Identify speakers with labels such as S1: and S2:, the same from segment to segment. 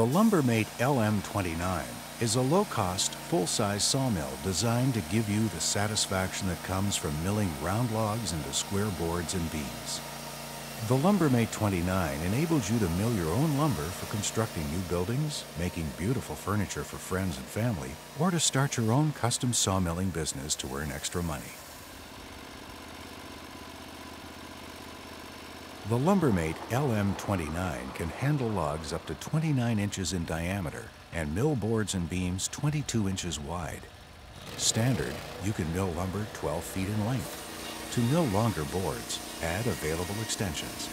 S1: The LumberMate LM29 is a low-cost, full-size sawmill designed to give you the satisfaction that comes from milling round logs into square boards and beams. The LumberMate 29 enables you to mill your own lumber for constructing new buildings, making beautiful furniture for friends and family, or to start your own custom sawmilling business to earn extra money. The LumberMate LM29 can handle logs up to 29 inches in diameter and mill boards and beams 22 inches wide. Standard, you can mill lumber 12 feet in length. To mill longer boards, add available extensions.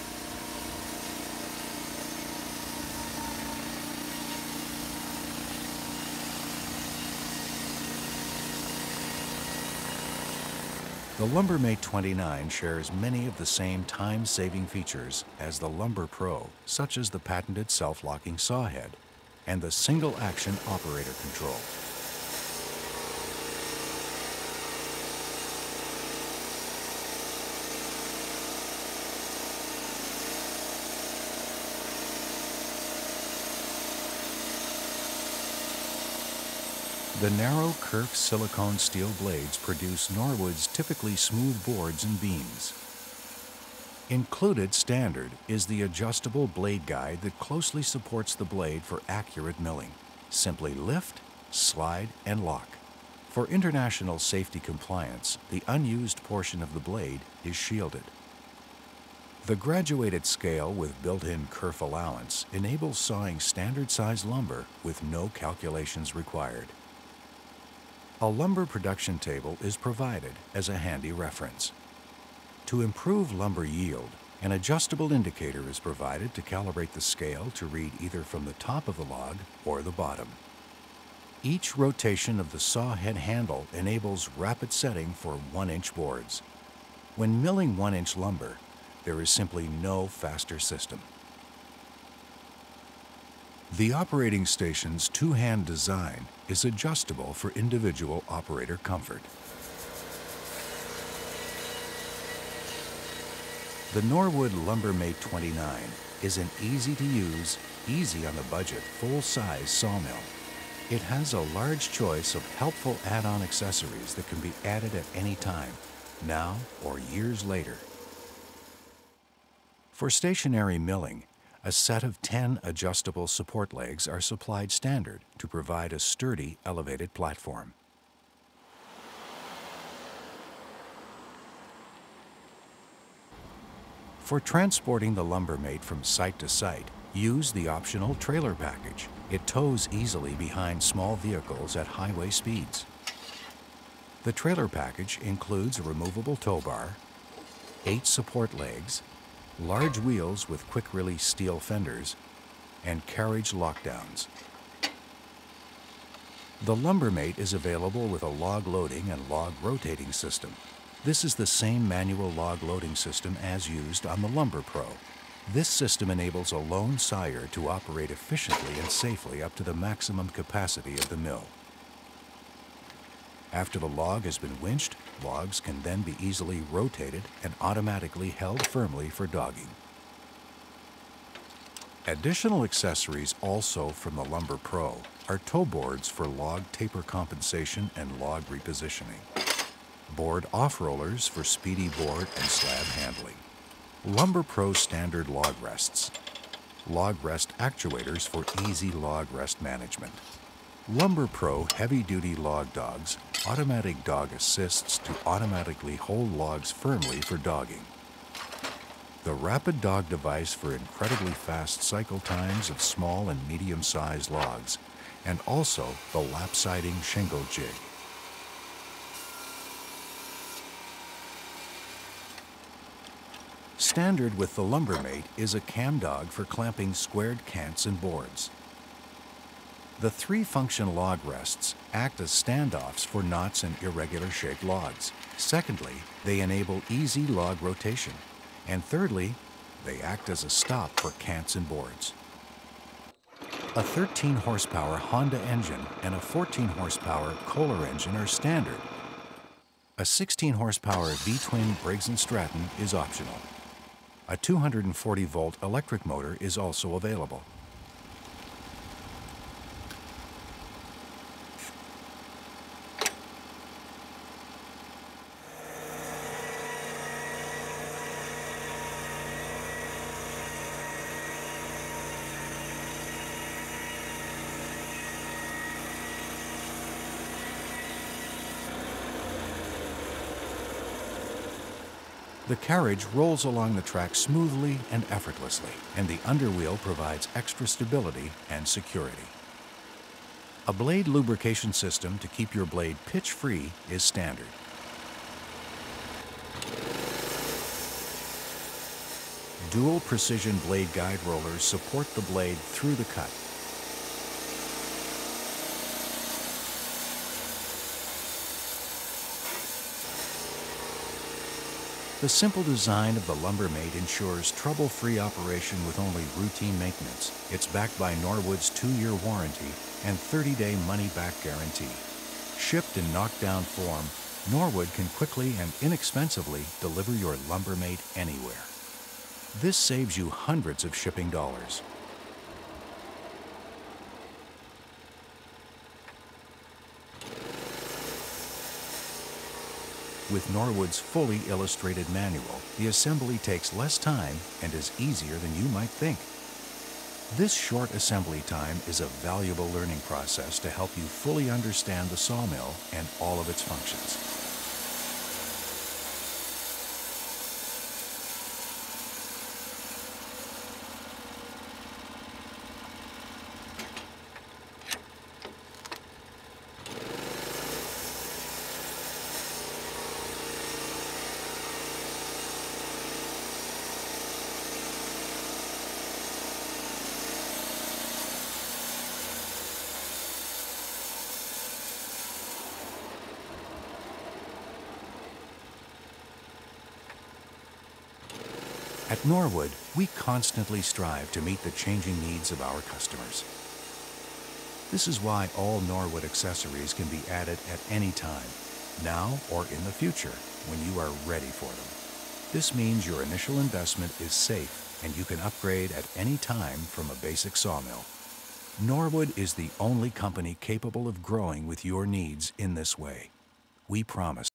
S1: The LumberMate 29 shares many of the same time-saving features as the Lumber Pro, such as the patented self-locking saw head and the single-action operator control. The narrow, kerf silicone steel blades produce Norwood's typically smooth boards and beams. Included standard is the adjustable blade guide that closely supports the blade for accurate milling. Simply lift, slide, and lock. For international safety compliance, the unused portion of the blade is shielded. The graduated scale with built-in kerf allowance enables sawing standard-size lumber with no calculations required. A lumber production table is provided as a handy reference. To improve lumber yield, an adjustable indicator is provided to calibrate the scale to read either from the top of the log or the bottom. Each rotation of the saw head handle enables rapid setting for 1-inch boards. When milling 1-inch lumber, there is simply no faster system. The operating station's two-hand design is adjustable for individual operator comfort. The Norwood LumberMate 29 is an easy-to-use, easy-on-the-budget, full-size sawmill. It has a large choice of helpful add-on accessories that can be added at any time, now or years later. For stationary milling, a set of 10 adjustable support legs are supplied standard to provide a sturdy, elevated platform. For transporting the LumberMate from site to site, use the optional trailer package. It tows easily behind small vehicles at highway speeds. The trailer package includes a removable tow bar, 8 support legs, large wheels with quick-release steel fenders, and carriage lockdowns. The LumberMate is available with a log loading and log rotating system. This is the same manual log loading system as used on the Lumber Pro. This system enables a lone sawyer to operate efficiently and safely up to the maximum capacity of the mill. After the log has been winched, logs can then be easily rotated and automatically held firmly for dogging. Additional accessories also from the Lumber Pro are tow boards for log taper compensation and log repositioning, board off-rollers for speedy board and slab handling, Lumber Pro standard log rests, log rest actuators for easy log rest management, Lumber Pro heavy-duty log dogs, automatic dog assists to automatically hold logs firmly for dogging. The rapid dog device for incredibly fast cycle times of small and medium-sized logs, and also the lap-siding shingle jig. Standard with the LumberMate is a cam dog for clamping squared cants and boards. The 3-function log rests act as standoffs for knots and irregular shaped logs. Secondly, they enable easy log rotation. And thirdly, they act as a stop for cants and boards. A 13-horsepower Honda engine and a 14-horsepower Kohler engine are standard. A 16-horsepower V-twin Briggs & Stratton is optional. A 240-volt electric motor is also available. The carriage rolls along the track smoothly and effortlessly, and the underwheel provides extra stability and security. A blade lubrication system to keep your blade pitch-free is standard. Dual precision blade guide rollers support the blade through the cut. The simple design of the LumberMate ensures trouble-free operation with only routine maintenance. It's backed by Norwood's 2-year warranty and 30-day money-back guarantee. Shipped in knockdown form, Norwood can quickly and inexpensively deliver your LumberMate anywhere. This saves you hundreds of shipping dollars. With Norwood's fully illustrated manual, the assembly takes less time and is easier than you might think. This short assembly time is a valuable learning process to help you fully understand the sawmill and all of its functions. At Norwood, we constantly strive to meet the changing needs of our customers. This is why all Norwood accessories can be added at any time, now or in the future, when you are ready for them. This means your initial investment is safe and you can upgrade at any time from a basic sawmill. Norwood is the only company capable of growing with your needs in this way. We promise